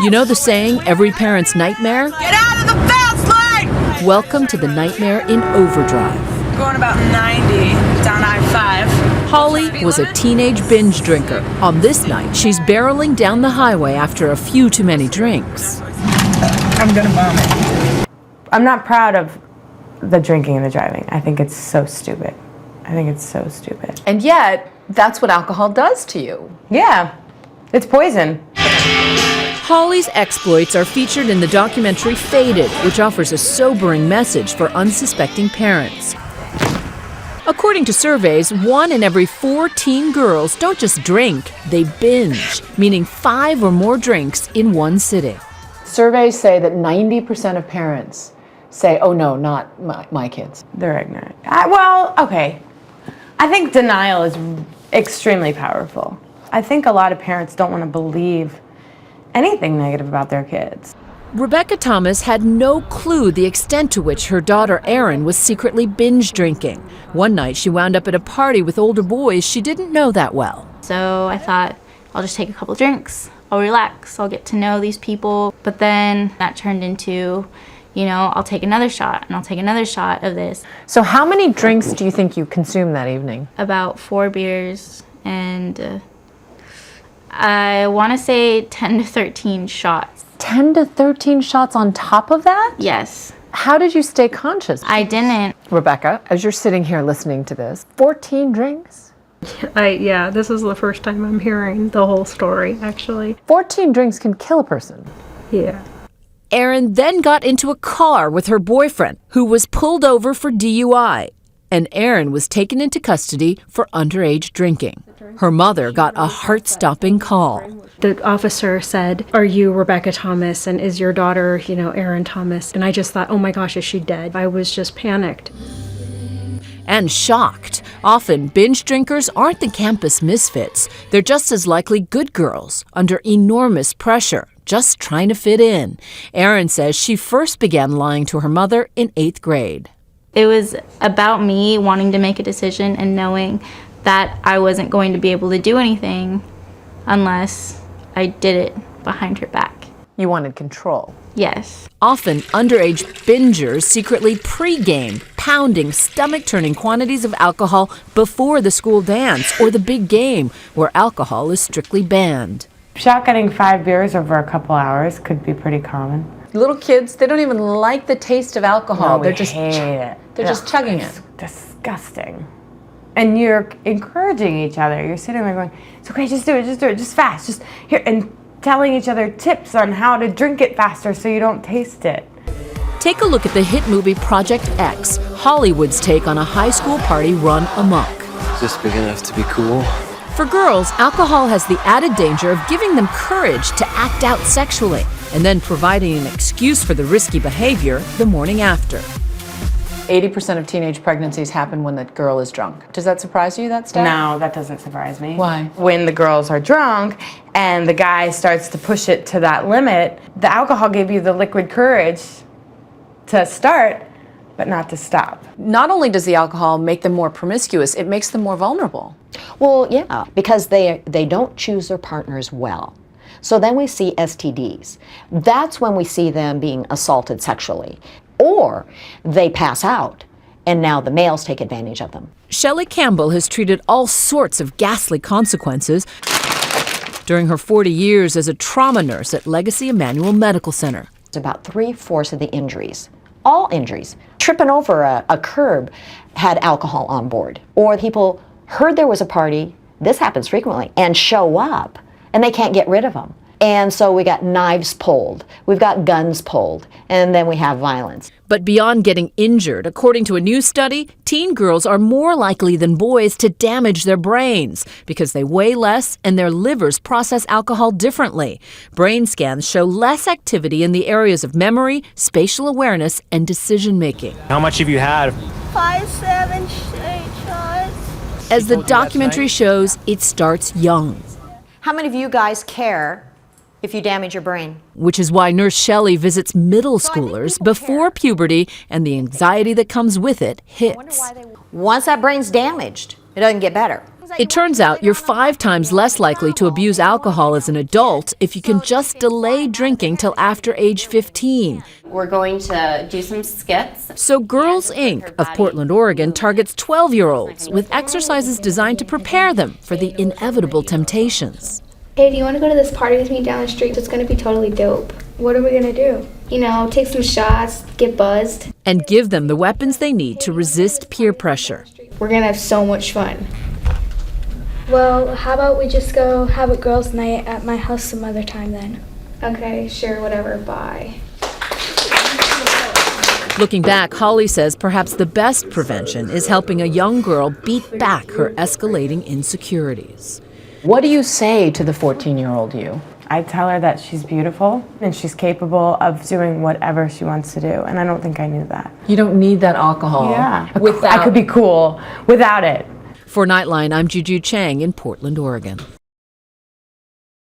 You know the saying, every parent's nightmare? Get out of the fast lane! Welcome to the nightmare in overdrive. Going about 90 down I-5. Holly was a teenage binge drinker. On this night, she's barreling down the highway after a few too many drinks. I'm gonna vomit. I'm not proud of the drinking and the driving. I think it's so stupid. And yet, that's what alcohol does to you. Yeah, it's poison. Holly's exploits are featured in the documentary Faded, which offers a sobering message for unsuspecting parents. According to surveys, 1 in every 4 teen girls don't just drink, they binge, meaning 5 or more drinks in one sitting. Surveys say that 90% of parents say, oh no, not my kids. They're ignorant. Okay. I think denial is extremely powerful. I think a lot of parents don't want to believe anything negative about their kids. Rebecca Thomas had no clue the extent to which her daughter Erin was secretly binge drinking. One night she wound up at a party with older boys she didn't know that well. So I thought, I'll just take a couple drinks, I'll relax, I'll get to know these people. But then that turned into, I'll take another shot and I'll take another shot of this. So how many drinks do you think you consumed that evening? About 4 beers and I want to say 10 to 13 shots. 10 to 13 shots on top of that? Yes. How did you stay conscious? I didn't. Rebecca, as you're sitting here listening to this, 14 drinks? Yeah, this is the first time I'm hearing the whole story, actually. 14 drinks can kill a person. Yeah. Erin then got into a car with her boyfriend, who was pulled over for DUI, and Erin was taken into custody for underage drinking. Her mother got a heart-stopping call. The officer said, "Are you Rebecca Thomas, and is your daughter, Erin Thomas?" And I just thought, oh my gosh, is she dead? I was just panicked. And shocked. Often, binge drinkers aren't the campus misfits. They're just as likely good girls, under enormous pressure, just trying to fit in. Erin says she first began lying to her mother in 8th grade. It was about me wanting to make a decision and knowing that I wasn't going to be able to do anything unless I did it behind her back. You wanted control. Yes. Often, underage bingers secretly pre-game, pounding stomach-turning quantities of alcohol before the school dance or the big game, where alcohol is strictly banned. Shotgunning 5 beers over a couple hours could be pretty common. Little kids, they don't even like the taste of alcohol. No, They're we just hate it. They're just chugging it. It's disgusting. And you're encouraging each other. You're sitting there going, it's okay, just do it, just fast, just here, and telling each other tips on how to drink it faster so you don't taste it. Take a look at the hit movie Project X, Hollywood's take on a high school party run amok. Is this big enough to be cool? For girls, alcohol has the added danger of giving them courage to act out sexually and then providing an excuse for the risky behavior the morning after. 80% of teenage pregnancies happen when the girl is drunk. Does that surprise you, that stat? No, that doesn't surprise me. Why? When the girls are drunk and the guy starts to push it to that limit, the alcohol gave you the liquid courage to start, but not to stop. Not only does the alcohol make them more promiscuous, it makes them more vulnerable. Well, yeah, because they don't choose their partners well. So then we see STDs. That's when we see them being assaulted sexually. Or they pass out, and now the males take advantage of them. Shelley Campbell has treated all sorts of ghastly consequences during her 40 years as a trauma nurse at Legacy Emmanuel Medical Center. It's about 3/4 of the injuries, all injuries. Tripping over a curb had alcohol on board. Or people heard there was a party, this happens frequently, and show up, and they can't get rid of them. And so we got knives pulled, we've got guns pulled, and then we have violence. But beyond getting injured, according to a new study, teen girls are more likely than boys to damage their brains because they weigh less and their livers process alcohol differently. Brain scans show less activity in the areas of memory, spatial awareness, and decision-making. How much have you had? 5, 7, 8 shots. As the documentary shows, it starts young. How many of you guys care if you damage your brain? Which is why Nurse Shelley visits middle schoolers before puberty and the anxiety that comes with it hits. Once that brain's damaged, It doesn't get better. It turns out you're 5 times less likely to abuse alcohol as an adult if you can just delay drinking till after age 15. We're going to do some skits. So Girls Inc. of Portland, Oregon targets 12-year-olds with exercises designed to prepare them for the inevitable temptations. Hey, do you want to go to this party with me down the street? It's going to be totally dope. What are we going to do? You know, take some shots, get buzzed. And give them the weapons they need to resist peer pressure. We're going to have so much fun. Well, how about we just go have a girls' night at my house some other time then? Okay, sure, whatever, bye. Looking back, Holly says perhaps the best prevention is helping a young girl beat back her escalating insecurities. What do you say to the 14-year-old you? I tell her that she's beautiful and she's capable of doing whatever she wants to do, and I don't think I knew that. You don't need that alcohol. Yeah, Without... I could be cool without it. For Nightline, I'm Juju Chang in Portland, Oregon.